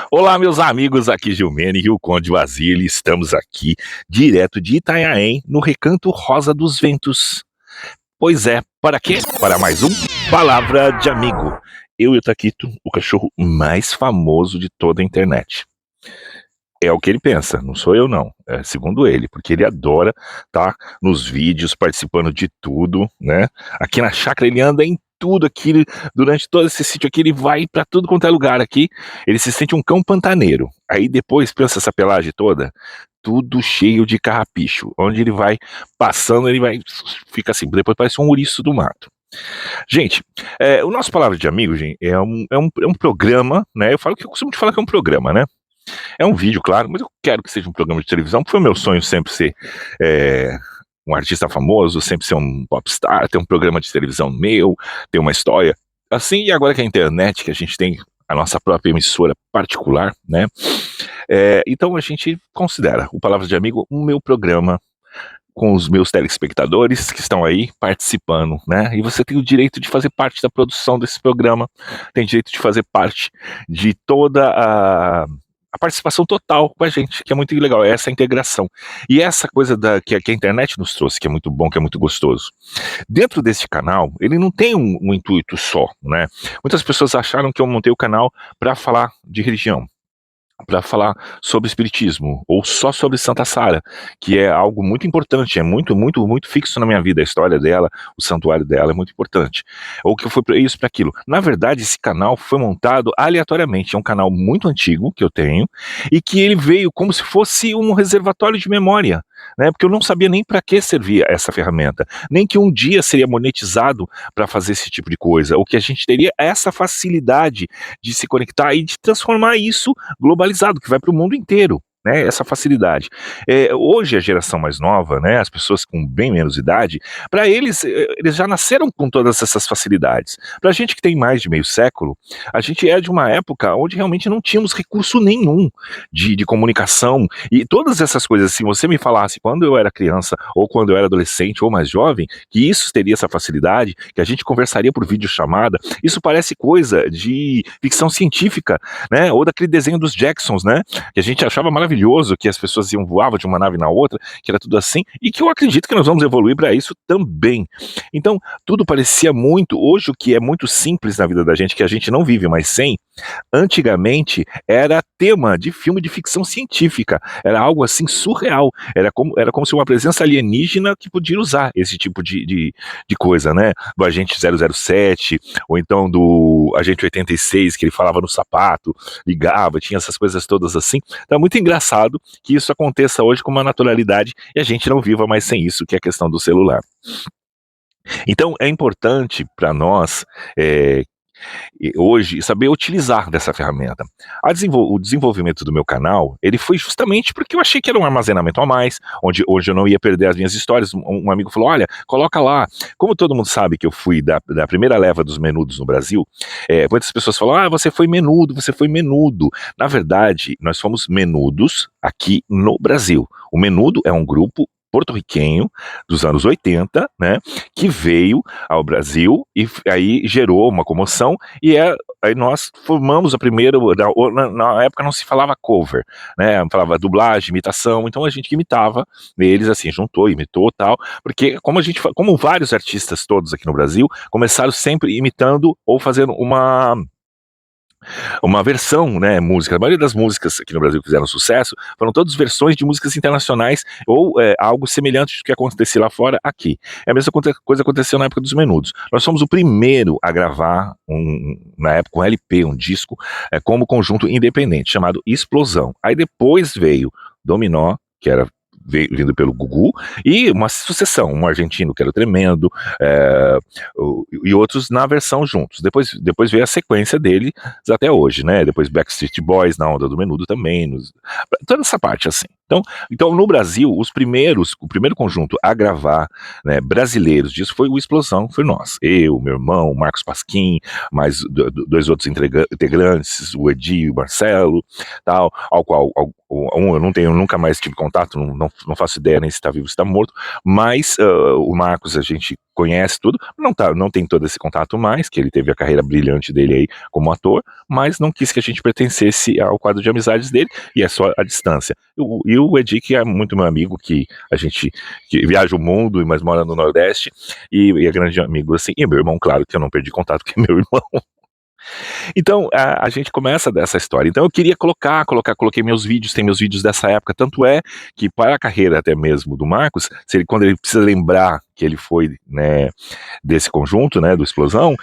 Olá, meus amigos, aqui Gilmene e o Conde Basílio. Estamos aqui, direto de Itanhaém, no Recanto Rosa dos Ventos. Pois é, para quê? Para mais um Palavra de Amigo. Eu e o Taquito, o cachorro mais famoso de toda a internet. É o que ele pensa, não sou eu não, é segundo ele, porque ele adora estar nos vídeos, participando de tudo, né? Aqui na chácara ele anda em tudo aqui, durante todo esse sítio aqui, ele vai pra tudo quanto é lugar aqui, ele se sente um cão pantaneiro. Aí depois, pensa essa pelagem toda, tudo cheio de carrapicho. Onde ele vai passando, ele vai, fica assim, depois parece um ouriço do mato. Gente, o nosso Palavra de Amigo, gente, é um programa, né? Eu costumo te falar que é um programa, né? É um vídeo, claro, mas eu quero que seja um programa de televisão, porque foi meu sonho sempre ser um artista famoso, sempre ser um popstar, ter um programa de televisão meu, ter uma história. Assim, e agora que a internet, que a gente tem a nossa própria emissora particular, né? Então a gente considera o Palavra de Amigo o meu programa com os meus telespectadores que estão aí participando, né? E você tem o direito de fazer parte da produção desse programa, tem direito de fazer parte de toda a participação total com a gente, que é muito legal, é essa integração. E essa coisa que a internet nos trouxe, que é muito bom, que é muito gostoso. Dentro desse canal, ele não tem um intuito só, né? Muitas pessoas acharam que eu montei o canal para falar de religião, para falar sobre espiritismo, ou só sobre Santa Sara, que é algo muito importante, é muito, muito, muito fixo na minha vida, a história dela, o santuário dela é muito importante. Ou que eu fui para isso, para aquilo. Na verdade, esse canal foi montado aleatoriamente, é um canal muito antigo que eu tenho, e que ele veio como se fosse um reservatório de memória, né? Porque eu não sabia nem para que servia essa ferramenta, nem que um dia seria monetizado para fazer esse tipo de coisa, ou que a gente teria essa facilidade de se conectar e de transformar isso globalizado, que vai para o mundo inteiro, né, essa facilidade. Hoje a geração mais nova, né, as pessoas com bem menos idade, para eles, eles já nasceram com todas essas facilidades. Para a gente que tem mais de meio século, a gente é de uma época onde realmente não tínhamos recurso nenhum de comunicação, e todas essas coisas, se você me falasse quando eu era criança, ou quando eu era adolescente, ou mais jovem, que isso teria essa facilidade, que a gente conversaria por videochamada, isso parece coisa de ficção científica, né, ou daquele desenho dos Jacksons, né, que a gente achava maravilhoso, que as pessoas voavam de uma nave na outra, que era tudo assim, e que eu acredito que nós vamos evoluir para isso também. Então, tudo parecia muito, hoje o que é muito simples na vida da gente, que a gente não vive mais sem, antigamente era tema de filme de ficção científica, era algo assim surreal, era como se uma presença alienígena que podia usar esse tipo de coisa, né, do agente 007, ou então do agente 86, que ele falava no sapato, ligava, tinha essas coisas todas assim. Então é muito engraçado que isso aconteça hoje com uma naturalidade e a gente não viva mais sem isso, que é a questão do celular. Então é importante para nós, hoje, saber utilizar dessa ferramenta. O desenvolvimento do meu canal, ele foi justamente porque eu achei que era um armazenamento a mais, onde hoje eu não ia perder as minhas histórias. Um amigo falou, olha, coloca lá. Como todo mundo sabe que eu fui da primeira leva dos menudos no Brasil, muitas pessoas falam, você foi menudo, você foi menudo. Na verdade, nós fomos menudos aqui no Brasil. O Menudo é um grupo porto-riquenho dos anos 80, né, que veio ao Brasil e aí gerou uma comoção aí nós formamos a primeira, na época não se falava cover, né, falava dublagem, imitação, então a gente imitava eles assim, juntou, imitou tal, porque como vários artistas todos aqui no Brasil, começaram sempre imitando ou fazendo uma versão, né, música. A maioria das músicas aqui no Brasil que fizeram sucesso foram todas versões de músicas internacionais ou algo semelhante do que acontecia lá fora aqui. A mesma coisa aconteceu na época dos Menudos. Nós fomos o primeiro a gravar, na época, um LP, um disco, como conjunto independente, chamado Explosão. Aí depois veio Dominó, que era vindo pelo Gugu, e uma sucessão, um argentino que era o Tremendo, e outros na versão juntos. Depois veio a sequência dele até hoje, né? Depois Backstreet Boys na onda do Menudo também, toda essa parte assim. Então, então no Brasil, o primeiro conjunto a gravar, né, brasileiros disso foi o Explosão, foi nós. Eu, meu irmão, Marcos Pasquim, mais dois outros integrantes, o Edi e o Marcelo, tal, ao qual um eu não tenho, nunca mais tive contato, não faço ideia nem se está vivo ou se está morto, mas o Marcos a gente conhece tudo, não tem todo esse contato mais, que ele teve a carreira brilhante dele aí como ator, mas não quis que a gente pertencesse ao quadro de amizades dele, e é só a distância. E o Edi, que é muito meu amigo, que viaja o mundo, mas mora no Nordeste, e é grande amigo, assim, e meu irmão, claro, que eu não perdi contato, que é meu irmão. Então, a gente começa dessa história. Então eu queria coloquei meus vídeos, tem meus vídeos dessa época, tanto é que para a carreira até mesmo do Marcos, quando ele precisa lembrar que ele foi, né, desse conjunto, né, do Explosão,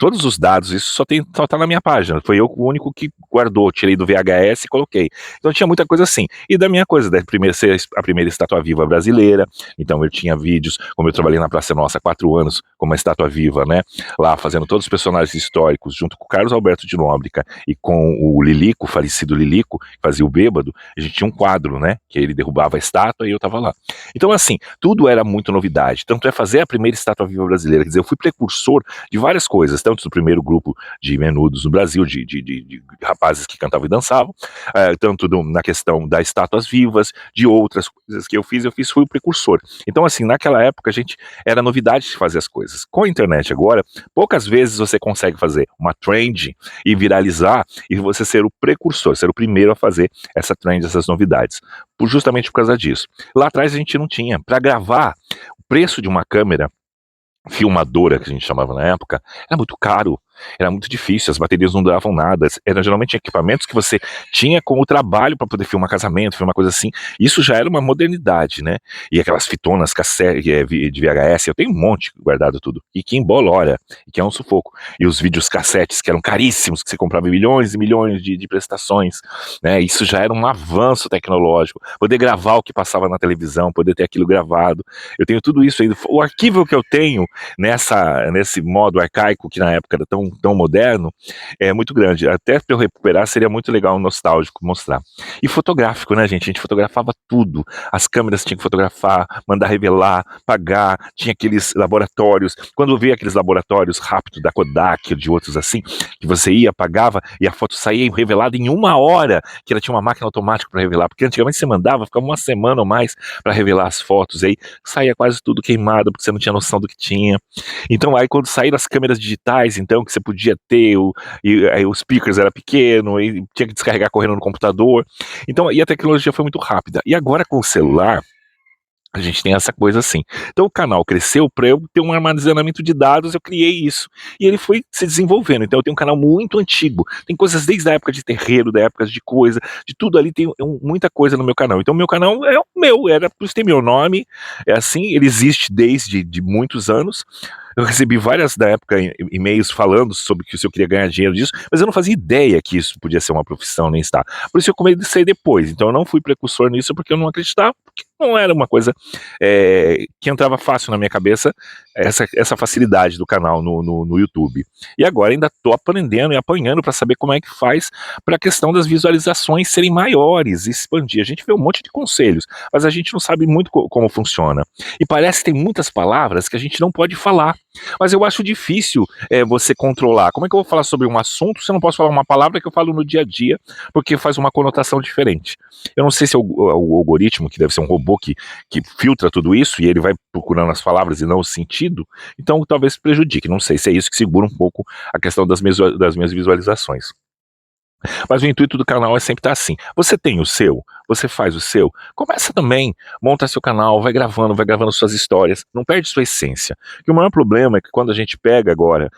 todos os dados, isso só tá na minha página, foi eu o único que guardou, tirei do VHS e coloquei. Então tinha muita coisa assim. E da minha coisa, ser a primeira estátua viva brasileira, então eu tinha vídeos, como eu trabalhei na Praça Nossa há 4 anos, como uma estátua viva, né, lá fazendo todos os personagens históricos, junto com o Carlos Alberto de Nóbrega e com o Lilico, o falecido Lilico, que fazia o Bêbado, a gente tinha um quadro, né, que ele derrubava a estátua e eu tava lá. Então assim, tudo era muito novidade, tanto é fazer a primeira estátua viva brasileira, quer dizer, eu fui precursor de várias coisas, tanto do primeiro grupo de menudos no Brasil, de rapazes que cantavam e dançavam, tanto na questão das estátuas vivas, de outras coisas que eu fiz, fui o precursor. Então assim, naquela época a gente, era novidade de fazer as coisas. Com a internet agora, poucas vezes você consegue fazer uma trend e viralizar e você ser o precursor, ser o primeiro a fazer essa trend, essas novidades. Justamente por causa disso. Lá atrás a gente não tinha. Para gravar, o preço de uma câmera filmadora, que a gente chamava na época, era muito caro, era muito difícil, as baterias não duravam nada, eram geralmente equipamentos que você tinha como trabalho para poder filmar casamento, filmar coisa assim, isso já era uma modernidade, né, e aquelas fitonas cassete, de VHS, eu tenho um monte guardado tudo, e que embola, olha, e que é um sufoco, e os vídeos cassetes que eram caríssimos, que você comprava milhões e milhões de prestações, né, isso já era um avanço tecnológico, poder gravar o que passava na televisão, poder ter aquilo gravado, eu tenho tudo isso aí, o arquivo que eu tenho nesse modo arcaico, que na época era tão moderno, é muito grande. Até para eu recuperar seria muito legal, nostálgico mostrar. E fotográfico, né, gente? A gente fotografava tudo. As câmeras tinham que fotografar, mandar revelar, pagar, tinha aqueles laboratórios. Quando eu via aqueles laboratórios rápidos da Kodak, de outros assim, que você ia, pagava e a foto saía revelada em 1 hora, que ela tinha uma máquina automática para revelar, porque antigamente você mandava, ficava uma semana ou mais para revelar as fotos, aí saía quase tudo queimado, porque você não tinha noção do que tinha. Então aí quando saíram as câmeras digitais, então que você podia ter, aí os speakers era pequeno, e tinha que descarregar correndo no computador, então, e a tecnologia foi muito rápida, e agora com o celular, a gente tem essa coisa assim. Então o canal cresceu para eu ter um armazenamento de dados, eu criei isso. E ele foi se desenvolvendo. Então eu tenho um canal muito antigo. Tem coisas desde a época de terreiro, da época de coisa, de tudo ali tem muita coisa no meu canal. Então o meu canal é o meu, era por isso tem meu nome, é assim, ele existe desde de muitos anos. Eu recebi várias da época e-mails falando sobre que se eu queria ganhar dinheiro disso, mas eu não fazia ideia que isso podia ser uma profissão, nem estar. Por isso eu comecei depois. Então eu não fui precursor nisso porque eu não acreditava, porque não era uma coisa que entrava fácil na minha cabeça, essa facilidade do canal no YouTube. E agora ainda estou aprendendo e apanhando para saber como é que faz para a questão das visualizações serem maiores, expandir. A gente vê um monte de conselhos, mas a gente não sabe muito como funciona. E parece que tem muitas palavras que a gente não pode falar. Mas eu acho difícil você controlar. Como é que eu vou falar sobre um assunto se eu não posso falar uma palavra que eu falo no dia a dia, porque faz uma conotação diferente? Eu não sei se é o algoritmo, que deve ser um robô que filtra tudo isso e ele vai procurando as palavras e não o sentido, então talvez prejudique. Não sei se é isso que segura um pouco a questão das minhas visualizações. Mas o intuito do canal é sempre estar assim. Você tem o seu, você faz o seu, começa também, monta seu canal, vai gravando suas histórias, não perde sua essência. E o maior problema é que quando a gente pega agora,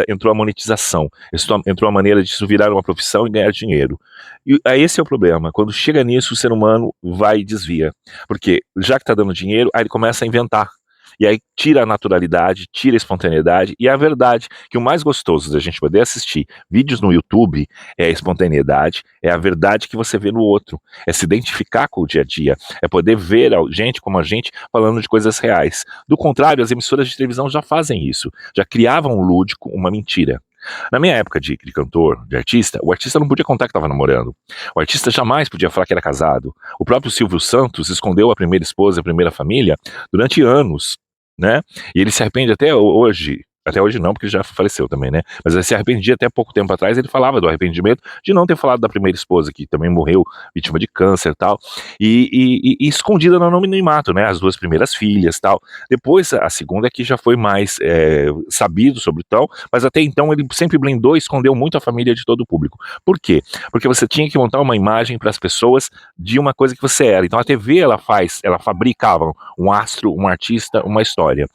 entrou a monetização, entrou a maneira de isso virar uma profissão e ganhar dinheiro. E esse é o problema, quando chega nisso o ser humano vai e desvia, porque já que está dando dinheiro, aí ele começa a inventar. E aí tira a naturalidade, tira a espontaneidade, e a verdade que o mais gostoso da gente poder assistir vídeos no YouTube é a espontaneidade, é a verdade que você vê no outro, é se identificar com o dia a dia, é poder ver gente como a gente falando de coisas reais. Do contrário, as emissoras de televisão já fazem isso, já criavam um lúdico, uma mentira. Na minha época de cantor, de artista, o artista não podia contar que estava namorando. O artista jamais podia falar que era casado. O próprio Silvio Santos escondeu a primeira esposa, a primeira família, durante anos, né? E ele se arrepende até hoje não, porque ele já faleceu também, né? Mas ele se arrependia até pouco tempo atrás, ele falava do arrependimento de não ter falado da primeira esposa, que também morreu vítima de câncer e tal, e escondida no anonimato, né? As duas primeiras filhas e tal. Depois, a segunda é que já foi mais sabido sobre o tal, mas até então ele sempre blindou e escondeu muito a família de todo o público. Por quê? Porque você tinha que montar uma imagem para as pessoas de uma coisa que você era. Então a TV, ela fabricava um astro, um artista, uma história.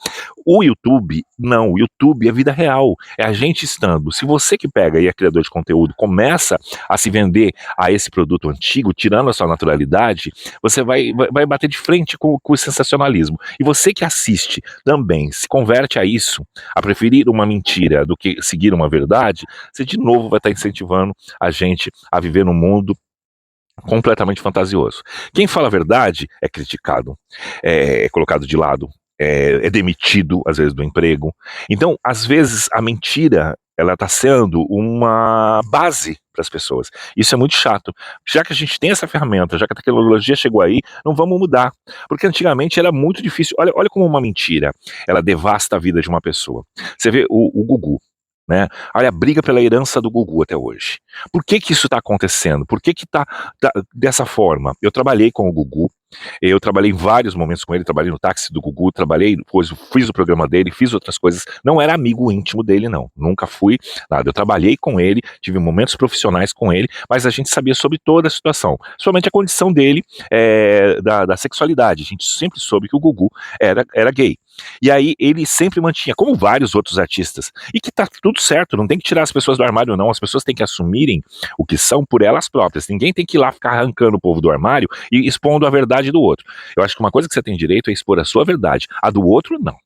O YouTube, não, o YouTube é vida real, é a gente estando. Se você que pega e é criador de conteúdo, começa a se vender a esse produto antigo, tirando a sua naturalidade, você vai bater de frente com o sensacionalismo. E você que assiste também se converte a isso, a preferir uma mentira do que seguir uma verdade, você de novo vai estar incentivando a gente a viver num mundo completamente fantasioso. Quem fala a verdade é criticado, é colocado de lado, é demitido, às vezes, do emprego. Então, às vezes, a mentira, ela está sendo uma base para as pessoas. Isso é muito chato. Já que a gente tem essa ferramenta, já que a tecnologia chegou aí, não vamos mudar. Porque antigamente era muito difícil. Olha como uma mentira, ela devasta a vida de uma pessoa. Você vê o Gugu, né? Olha a briga pela herança do Gugu até hoje. Por que que isso está acontecendo? Por que que tá dessa forma? Eu trabalhei com o Gugu, eu trabalhei em vários momentos com ele, trabalhei no táxi do Gugu, trabalhei, depois fiz o programa dele, fiz outras coisas, não era amigo íntimo dele não, nunca fui nada, eu trabalhei com ele, tive momentos profissionais com ele, mas a gente sabia sobre toda a situação, somente a condição dele da sexualidade, a gente sempre soube que o Gugu era gay. E aí ele sempre mantinha, como vários outros artistas, e que tá tudo certo, não tem que tirar as pessoas do armário não, as pessoas têm que assumirem o que são por elas próprias, ninguém tem que ir lá ficar arrancando o povo do armário e expondo a verdade do outro. Eu acho que uma coisa que você tem direito é expor a sua verdade, a do outro não.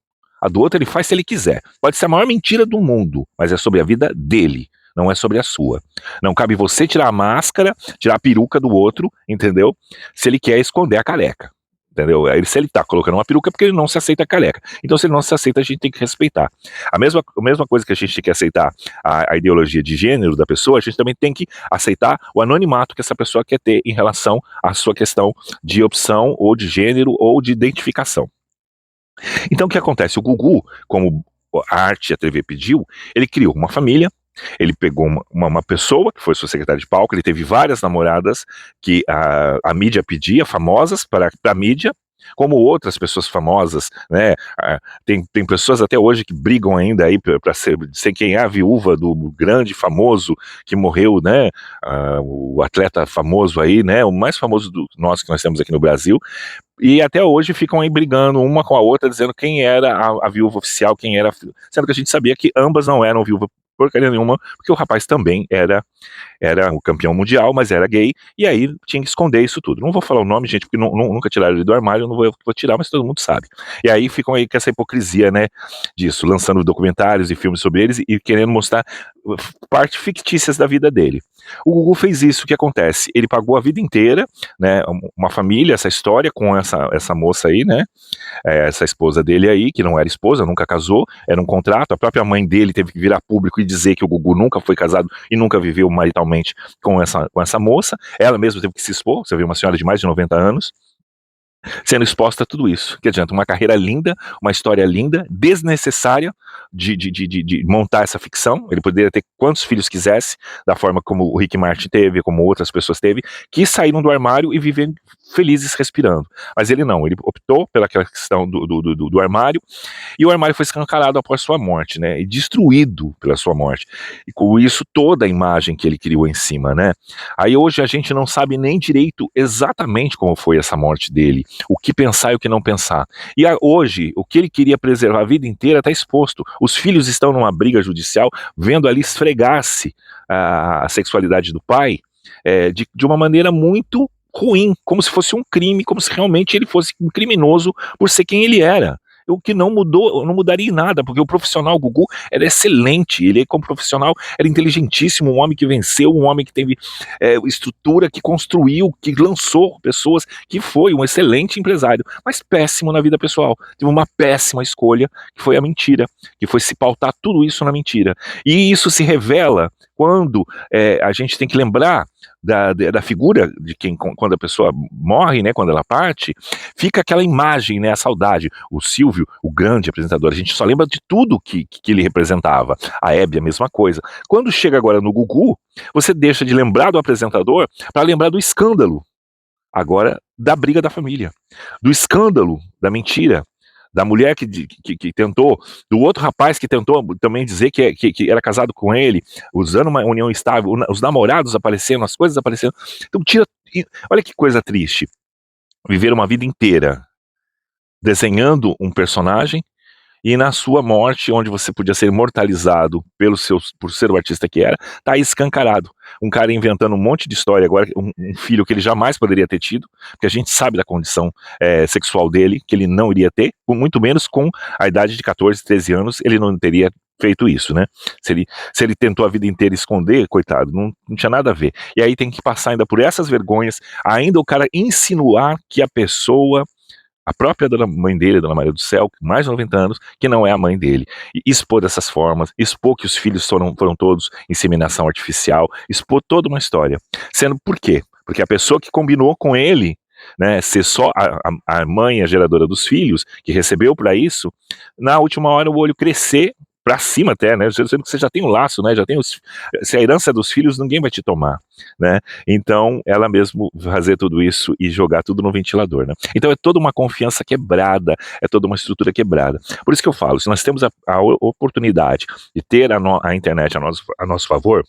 A do outro ele faz se ele quiser, pode ser a maior mentira do mundo, mas é sobre a vida dele, não é sobre a sua. Não cabe você tirar a máscara, tirar a peruca do outro, entendeu? Se ele quer esconder a careca. Entendeu? Se ele tá colocando uma peruca é porque ele não se aceita careca. Então, se ele não se aceita, a gente tem que respeitar. A mesma coisa que a gente tem que aceitar a ideologia de gênero da pessoa, a gente também tem que aceitar o anonimato que essa pessoa quer ter em relação à sua questão de opção, ou de gênero, ou de identificação. Então, o que acontece? O Gugu, como a arte e a TV pediu, ele criou uma família, ele pegou uma pessoa que foi sua secretária de palco, ele teve várias namoradas que a mídia pedia, famosas para a mídia, como outras pessoas famosas, né? Tem pessoas até hoje que brigam ainda aí para ser quem é a viúva do grande famoso que morreu, né? O atleta famoso aí, né? O mais famoso que nós temos aqui no Brasil. E até hoje ficam aí brigando uma com a outra, dizendo quem era a viúva oficial, quem era. Sendo que a gente sabia que ambas não eram viúva porcaria nenhuma, porque o rapaz também era o campeão mundial, mas era gay, e aí tinha que esconder isso tudo. Não vou falar o nome, gente, porque nunca tiraram ele do armário, eu não vou tirar, mas todo mundo sabe. E aí ficam aí com essa hipocrisia, né, disso, lançando documentários e filmes sobre eles e querendo mostrar partes fictícias da vida dele. O Gugu fez isso, o que acontece? Ele pagou a vida inteira, né, uma família, essa história com essa moça aí, né, essa esposa dele aí, que não era esposa, nunca casou, era um contrato, a própria mãe dele teve que virar público e dizer que o Gugu nunca foi casado e nunca viveu maritalmente com essa moça, ela mesma teve que se expor, você vê uma senhora de mais de 90 anos, sendo exposta a tudo isso. Que adianta? Uma carreira linda, uma história linda, desnecessária de montar essa ficção. Ele poderia ter quantos filhos quisesse, da forma como o Rick Martin teve, como outras pessoas teve, que saíram do armário e viveram felizes respirando. Mas ele não, ele optou pela questão do armário, e o armário foi escancarado após sua morte, né? E destruído pela sua morte. E com isso, toda a imagem que ele criou em cima, né? Aí hoje a gente não sabe nem direito exatamente como foi essa morte dele, o que pensar e o que não pensar. E hoje, o que ele queria preservar a vida inteira está exposto. Os filhos estão numa briga judicial, vendo ali esfregar-se a sexualidade do pai, de uma maneira muito ruim, como se fosse um crime, como se realmente ele fosse um criminoso por ser quem ele era. o que não mudou, não mudaria em nada, porque o profissional Gugu era excelente, ele como profissional era inteligentíssimo, um homem que venceu, um homem que teve estrutura, que construiu, que lançou pessoas, que foi um excelente empresário, mas péssimo na vida pessoal, teve uma péssima escolha, que foi a mentira, que foi se pautar tudo isso na mentira, e isso se revela quando a gente tem que lembrar da figura de quem, quando a pessoa morre, né, quando ela parte, fica aquela imagem, né, a saudade. O Silvio, o grande apresentador, a gente só lembra de tudo que ele representava. A Hebe, a mesma coisa. Quando chega agora no Gugu, você deixa de lembrar do apresentador para lembrar do escândalo. Agora, da briga da família. Do escândalo, da mentira. Da mulher que tentou, do outro rapaz que tentou também dizer que era casado com ele, usando uma união estável, os namorados aparecendo, as coisas aparecendo. Então tira, olha que coisa triste, viver uma vida inteira desenhando um personagem e na sua morte, onde você podia ser imortalizado por ser o artista que era, tá aí escancarado. Um cara inventando um monte de história agora, um filho que ele jamais poderia ter tido, porque a gente sabe da condição sexual dele, que ele não iria ter, muito menos com a idade de 14, 13 anos, ele não teria feito isso, né? Se ele tentou a vida inteira esconder, coitado, não tinha nada a ver. E aí tem que passar ainda por essas vergonhas, ainda o cara insinuar que a pessoa, a própria mãe dele, Dona Maria do Céu, mais de 90 anos, que não é a mãe dele. E expor dessas formas, expor que os filhos foram todos inseminação artificial, expor toda uma história. Sendo por quê? Porque a pessoa que combinou com ele, né, ser só a mãe, a geradora dos filhos, que recebeu para isso, na última hora o olho crescer para cima até, né, sendo que você já tem um laço, né, já tem se a herança é dos filhos, ninguém vai te tomar, né, então ela mesmo fazer tudo isso e jogar tudo no ventilador, né, então é toda uma confiança quebrada, é toda uma estrutura quebrada, por isso que eu falo, se nós temos a oportunidade de ter a internet a nosso favor,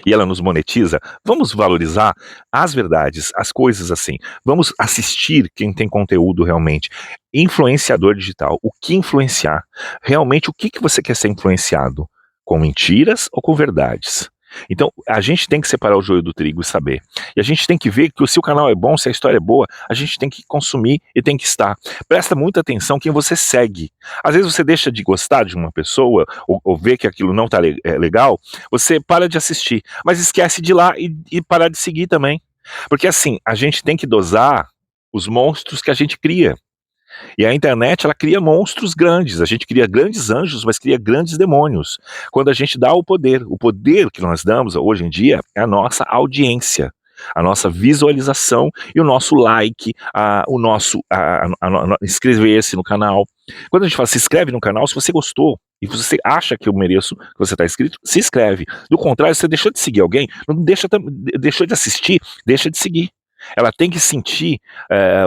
e ela nos monetiza, vamos valorizar as verdades, as coisas assim. Vamos assistir quem tem conteúdo realmente. Influenciador digital, o que influenciar? Realmente, o que você quer ser influenciado? Com mentiras ou com verdades? Então, a gente tem que separar o joio do trigo e saber. E a gente tem que ver que se o canal é bom, se a história é boa, a gente tem que consumir e tem que estar. Presta muita atenção quem você segue. Às vezes você deixa de gostar de uma pessoa, ou vê que aquilo não está legal, você para de assistir, mas esquece de ir lá e parar de seguir também. Porque assim, a gente tem que dosar os monstros que a gente cria. E a internet, ela cria monstros grandes, a gente cria grandes anjos, mas cria grandes demônios. Quando a gente dá o poder que nós damos hoje em dia é a nossa audiência, a nossa visualização e o nosso like, o nosso inscrever-se no canal. Quando a gente fala se inscreve no canal, se você gostou e você acha que eu mereço que você está inscrito, se inscreve. Do contrário, se você deixou de seguir alguém, não deixou de assistir, deixa de seguir. Ela tem que sentir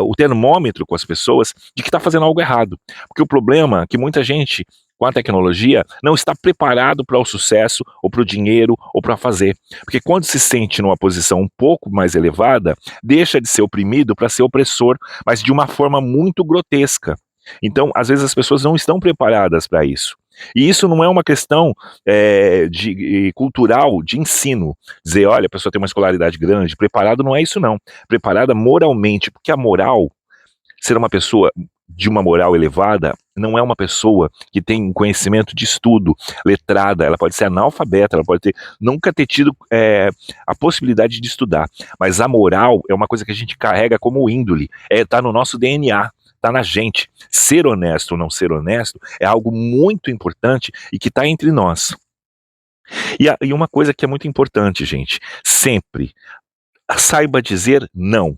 o termômetro com as pessoas de que está fazendo algo errado. Porque o problema é que muita gente, com a tecnologia, não está preparado para o sucesso, ou para o dinheiro, ou para fazer. Porque quando se sente numa posição um pouco mais elevada, deixa de ser oprimido para ser opressor, mas de uma forma muito grotesca. Então, às vezes as pessoas não estão preparadas para isso. E isso não é uma questão cultural, de ensino. Dizer, olha, a pessoa tem uma escolaridade grande, preparado não é isso não. Preparada moralmente, porque a moral, ser uma pessoa de uma moral elevada, não é uma pessoa que tem um conhecimento de estudo, letrada, ela pode ser analfabeta, ela pode nunca ter tido a possibilidade de estudar. Mas a moral é uma coisa que a gente carrega como índole, tá no nosso DNA. Está na gente. Ser honesto ou não ser honesto é algo muito importante e que está entre nós. E uma coisa que é muito importante, gente, sempre saiba dizer não.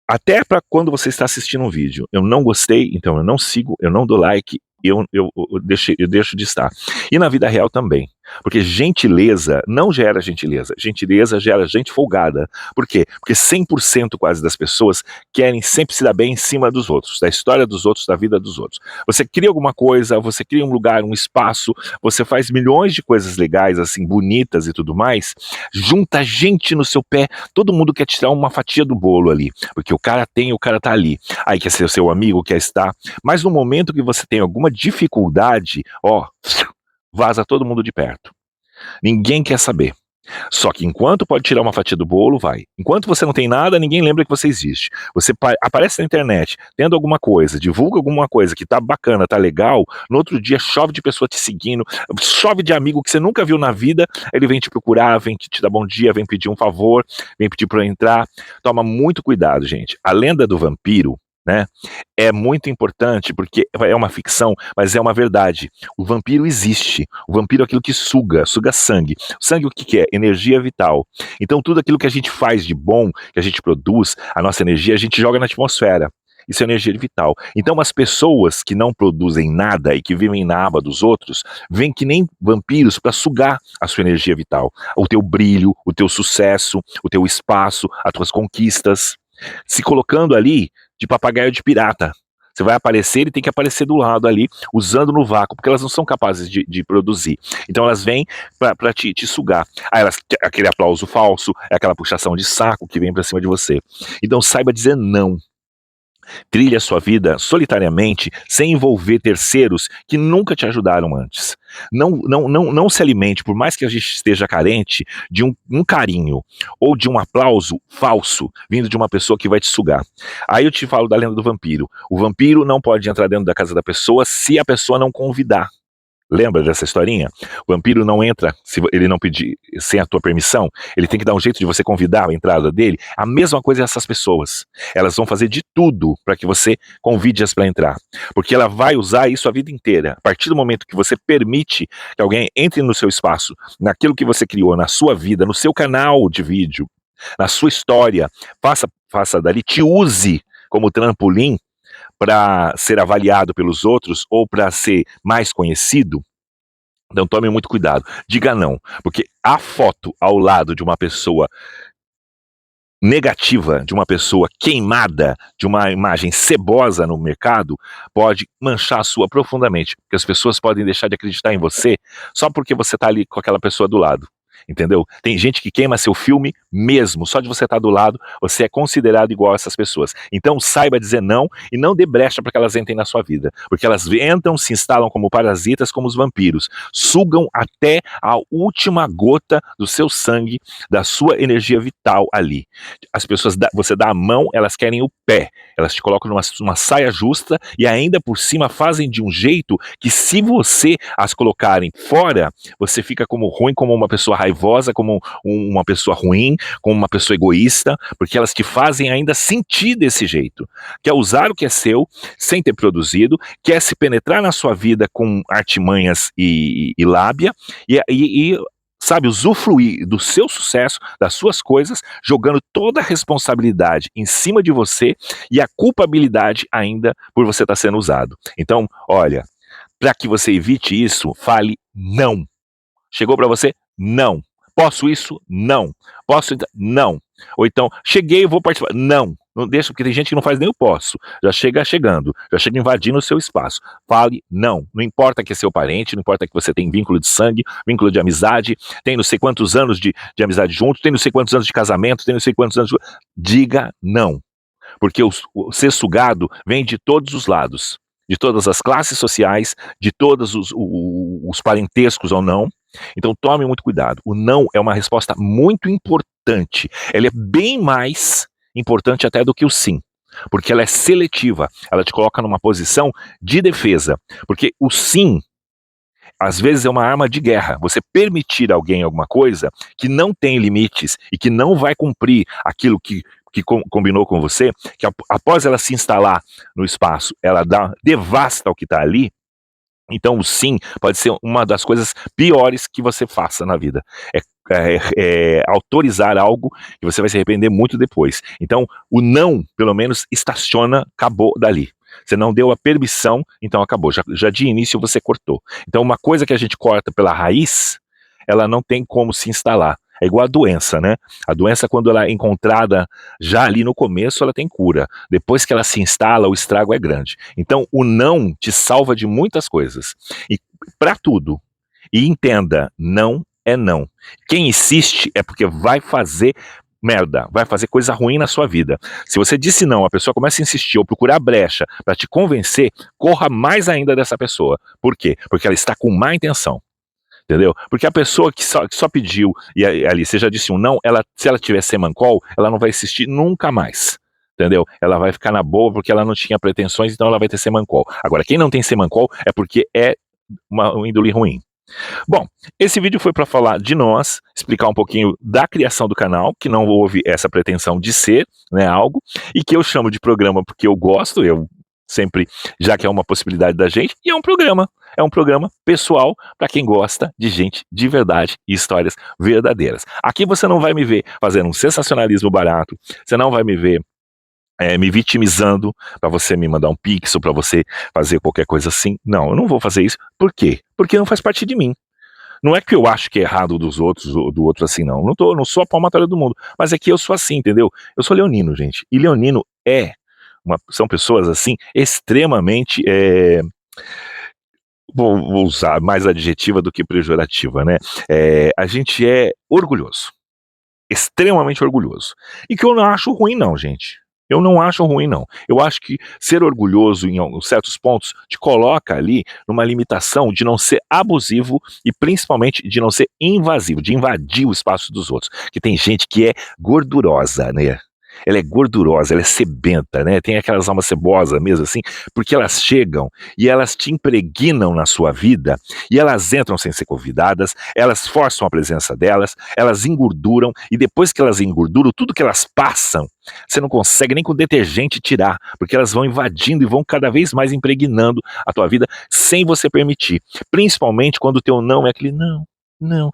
Até para quando você está assistindo um vídeo. Eu não gostei, então eu não sigo, eu não dou like, eu deixo de estar. E na vida real também. Porque gentileza não gera gentileza. Gentileza gera gente folgada. Por quê? Porque 100% quase das pessoas querem sempre se dar bem em cima dos outros, da história dos outros, da vida dos outros. Você cria alguma coisa, você cria um lugar, um espaço, você faz milhões de coisas legais, assim, bonitas e tudo mais, junta gente no seu pé, todo mundo quer tirar uma fatia do bolo ali, porque o cara tá ali. Aí quer ser o seu amigo, quer estar. Mas no momento que você tem alguma dificuldade, vaza todo mundo de perto. Ninguém quer saber. Só que enquanto pode tirar uma fatia do bolo, vai. Enquanto você não tem nada, ninguém lembra que você existe. Você aparece na internet, tendo alguma coisa, divulga alguma coisa que tá bacana, tá legal, no outro dia chove de pessoa te seguindo, chove de amigo que você nunca viu na vida, ele vem te procurar, vem te dar bom dia, vem pedir um favor, vem pedir pra entrar. Toma muito cuidado, gente. A lenda do vampiro, né, é muito importante porque é uma ficção, mas é uma verdade. O vampiro existe. O vampiro é aquilo que suga sangue. Sangue o que que é? Energia vital. Então tudo aquilo que a gente faz de bom, que a gente produz, a nossa energia, a gente joga na atmosfera. Isso é energia vital. Então as pessoas que não produzem nada e que vivem na aba dos outros, vêm que nem vampiros para sugar a sua energia vital. O teu brilho, o teu sucesso, o teu espaço, as tuas conquistas. Se colocando ali de papagaio de pirata. Você vai aparecer e tem que aparecer do lado ali, usando no vácuo, porque elas não são capazes de produzir. Então elas vêm para te sugar. Aí aquele aplauso falso, é aquela puxação de saco que vem para cima de você. Então saiba dizer não. Trilhe a sua vida solitariamente, sem envolver terceiros que nunca te ajudaram antes. Não se alimente, por mais que a gente esteja carente, de um carinho ou de um aplauso falso vindo de uma pessoa que vai te sugar. Aí eu te falo da lenda do vampiro. O vampiro não pode entrar dentro da casa da pessoa se a pessoa não convidar. Lembra dessa historinha? O vampiro não entra se ele não pedir sem a tua permissão. Ele tem que dar um jeito de você convidar a entrada dele. A mesma coisa é essas pessoas. Elas vão fazer de tudo para que você convide-as para entrar. Porque ela vai usar isso a vida inteira. A partir do momento que você permite que alguém entre no seu espaço, naquilo que você criou, na sua vida, no seu canal de vídeo, na sua história, faça dali, te use como trampolim para ser avaliado pelos outros ou para ser mais conhecido. Então tome muito cuidado, diga não, porque a foto ao lado de uma pessoa negativa, de uma pessoa queimada, de uma imagem cebosa no mercado, pode manchar a sua profundamente, porque as pessoas podem deixar de acreditar em você só porque você está ali com aquela pessoa do lado. Entendeu? Tem gente que queima seu filme mesmo, só de você estar do lado, você é considerado igual a essas pessoas. Então saiba dizer não e não dê brecha para que elas entrem na sua vida, porque elas entram, se instalam como parasitas, como os vampiros, sugam até a última gota do seu sangue, da sua energia vital ali. As pessoas, você dá a mão, elas querem o pé, elas te colocam numa saia justa e ainda por cima fazem de um jeito que se você as colocarem fora, você fica como ruim, como uma pessoa raivosa, como uma pessoa ruim, como uma pessoa egoísta, porque elas te fazem ainda sentir desse jeito. Quer usar o que é seu, sem ter produzido, quer se penetrar na sua vida com artimanhas e lábia, sabe, usufruir do seu sucesso, das suas coisas, jogando toda a responsabilidade em cima de você e a culpabilidade ainda por você estar sendo usado. Então, olha, para que você evite isso, fale não. Chegou para você? Não. Posso isso? Não. Posso? Não. Ou então, cheguei, vou participar. Não. Não deixa, porque tem gente que não faz nem o posso. Já chega chegando, já chega invadindo o seu espaço. Fale não. Não importa que é seu parente, não importa que você tem vínculo de sangue, vínculo de amizade, tem não sei quantos anos de amizade junto, tem não sei quantos anos de casamento, tem não sei quantos anos de... Diga não. Porque o ser sugado vem de todos os lados. De todas as classes sociais, de todos os parentescos ou não. Então tome muito cuidado. O não é uma resposta muito importante. Ela é bem mais importante até do que o sim. Porque ela é seletiva. Ela te coloca numa posição de defesa. Porque o sim, às vezes, é uma arma de guerra. Você permitir a alguém alguma coisa que não tem limites e que não vai cumprir aquilo que combinou com você, que após ela se instalar no espaço, ela devasta o que está ali. Então o sim pode ser uma das coisas piores que você faça na vida. É autorizar algo que você vai se arrepender muito depois. Então o não, pelo menos, estaciona, acabou dali. Você não deu a permissão, então acabou. Já de início você cortou. Então uma coisa que a gente corta pela raiz, ela não tem como se instalar. É igual a doença, né? A doença, quando ela é encontrada já ali no começo, ela tem cura. Depois que ela se instala, o estrago é grande. Então, o não te salva de muitas coisas. E para tudo. E entenda, não é não. Quem insiste é porque vai fazer merda, vai fazer coisa ruim na sua vida. Se você disse não, a pessoa começa a insistir ou procurar brecha para te convencer, corra mais ainda dessa pessoa. Por quê? Porque ela está com má intenção. entendeu? Porque a pessoa que só pediu, e ali você já disse um não, se ela tiver Semancol, ela não vai assistir nunca mais. Entendeu? Ela vai ficar na boa porque ela não tinha pretensões, então ela vai ter Semancol. Agora, quem não tem Semancol é porque é uma índole ruim. Bom, esse vídeo foi para falar de nós, explicar um pouquinho da criação do canal, que não houve essa pretensão de ser, né, algo, e que eu chamo de programa porque eu gosto, eu sempre, já que é uma possibilidade da gente, e é um programa pessoal para quem gosta de gente de verdade e histórias verdadeiras. Aqui você não vai me ver fazendo um sensacionalismo barato, você não vai me ver me vitimizando para você me mandar um pix ou para você fazer qualquer coisa assim. Não, eu não vou fazer isso. Por quê? Porque não faz parte de mim. Não é que eu acho que é errado dos outros, ou do outro assim, não. Não sou a palmatória do mundo. Mas é que eu sou assim, entendeu? Eu sou leonino, gente. E leonino são pessoas assim, extremamente. Vou usar mais adjetiva do que pejorativa, né? A gente é orgulhoso. Extremamente orgulhoso. E que eu não acho ruim, não, gente. Eu não acho ruim, não. Eu acho que ser orgulhoso em certos pontos te coloca ali numa limitação de não ser abusivo e principalmente de não ser invasivo, de invadir o espaço dos outros. Que tem gente que é gordurosa, né? Ela é gordurosa, ela é sebenta, né? Tem aquelas almas cebosas mesmo assim, porque elas chegam e elas te impregnam na sua vida e elas entram sem ser convidadas, elas forçam a presença delas, elas engorduram e depois que elas engorduram, tudo que elas passam, você não consegue nem com detergente tirar, porque elas vão invadindo e vão cada vez mais impregnando a tua vida sem você permitir. Principalmente quando o teu não é aquele não, não.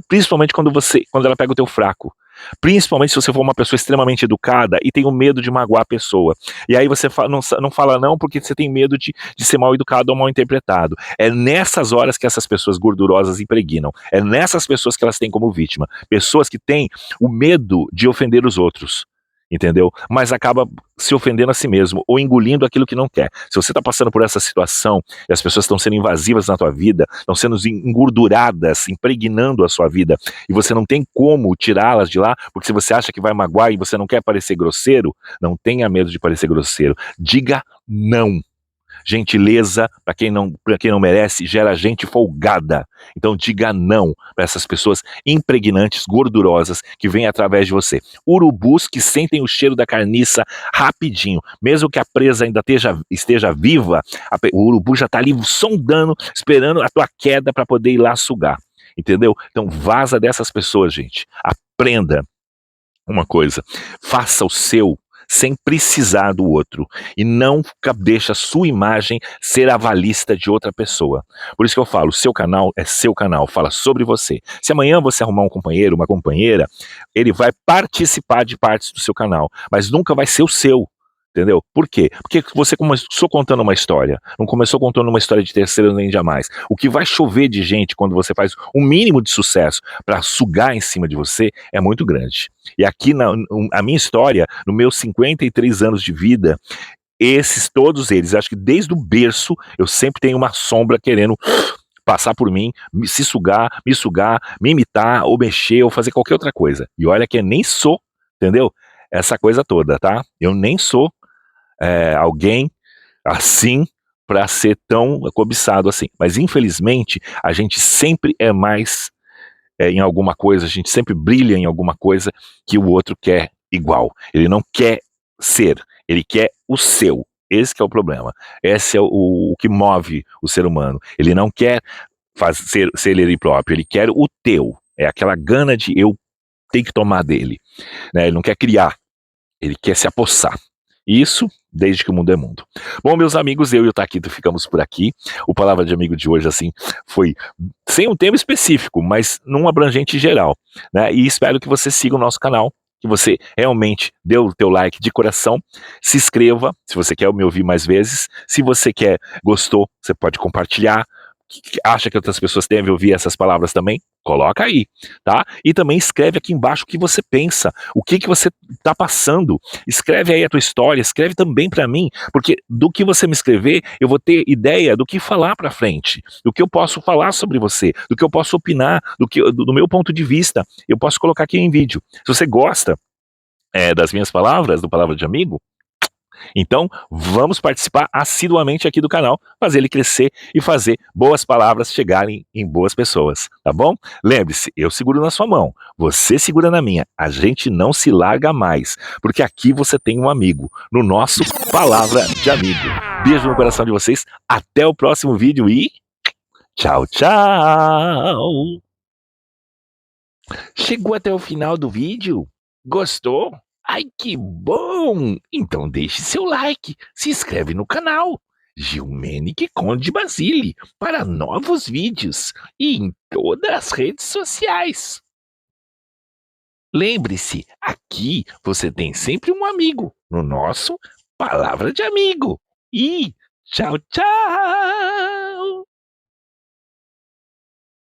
Principalmente quando ela pega o teu fraco. Principalmente se você for uma pessoa extremamente educada e tem o medo de magoar a pessoa. E aí você não fala não porque você tem medo de ser mal educado ou mal interpretado. É nessas horas que essas pessoas gordurosas impregnam. É nessas pessoas que elas têm como vítima. Pessoas que têm o medo de ofender os outros. Entendeu? Mas acaba se ofendendo a si mesmo ou engolindo aquilo que não quer. Se você está passando por essa situação e as pessoas estão sendo invasivas na tua vida, estão sendo engorduradas, impregnando a sua vida e você não tem como tirá-las de lá, porque se você acha que vai magoar e você não quer parecer grosseiro, não tenha medo de parecer grosseiro. Diga não. Gentileza, para quem não merece, gera gente folgada. Então diga não para essas pessoas impregnantes, gordurosas, que vêm através de você. Urubus que sentem o cheiro da carniça rapidinho. Mesmo que a presa ainda esteja viva, o urubu já está ali sondando, esperando a tua queda para poder ir lá sugar. Entendeu? Então vaza dessas pessoas, gente. Aprenda uma coisa. Faça o seu sem precisar do outro e não deixa a sua imagem ser avalista de outra pessoa. Por isso que eu falo, seu canal é seu canal, fala sobre você. Se amanhã você arrumar um companheiro, uma companheira, ele vai participar de partes do seu canal, mas nunca vai ser o seu. Entendeu? Por quê? Porque você começou contando uma história, não começou contando uma história de terceiro nem jamais. O que vai chover de gente quando você faz o mínimo de sucesso para sugar em cima de você é muito grande. E aqui a minha história, nos meus 53 anos de vida, todos eles, acho que desde o berço, eu sempre tenho uma sombra querendo passar por mim, me sugar, me imitar, ou mexer, ou fazer qualquer outra coisa. E olha que eu nem sou, entendeu? Essa coisa toda, tá? Eu nem sou alguém assim para ser tão cobiçado assim. Mas infelizmente a gente sempre é mais em alguma coisa, a gente sempre brilha em alguma coisa que o outro quer igual. Ele não quer ser, ele quer o seu. Esse que é o problema. Esse é o que move o ser humano. Ele não quer ser ele próprio, ele quer o teu. É aquela gana de eu ter que tomar dele. Né? Ele não quer criar, ele quer se apossar. Isso desde que o mundo é mundo. Bom, meus amigos, eu e o Taquito ficamos por aqui. O Palavra de Amigo de hoje, assim, foi sem um tema específico, mas num abrangente geral, né? E espero que você siga o nosso canal, que você realmente dê o teu like de coração, se inscreva, se você quer me ouvir mais vezes. Se você gostou, você pode compartilhar. Acha que outras pessoas devem ouvir essas palavras também? Coloca aí, tá? E também escreve aqui embaixo o que você pensa, o que você tá passando. Escreve aí a tua história, escreve também para mim, porque do que você me escrever, eu vou ter ideia do que falar para frente, do que eu posso falar sobre você, do que eu posso opinar, do meu ponto de vista, eu posso colocar aqui em vídeo. Se você gosta das minhas palavras, do Palavra de Amigo, Então, vamos participar assiduamente aqui do canal, fazer ele crescer e fazer boas palavras chegarem em boas pessoas, tá bom? Lembre-se, eu seguro na sua mão, você segura na minha, a gente não se larga mais, porque aqui você tem um amigo, no nosso Palavra de Amigo. Beijo no coração de vocês, até o próximo vídeo e tchau, tchau! Chegou até o final do vídeo? Gostou? Ai, que bom! Então deixe seu like, se inscreve no canal Gilmenique Conde Basile para novos vídeos e em todas as redes sociais. Lembre-se, aqui você tem sempre um amigo no nosso Palavra de Amigo. E tchau, tchau!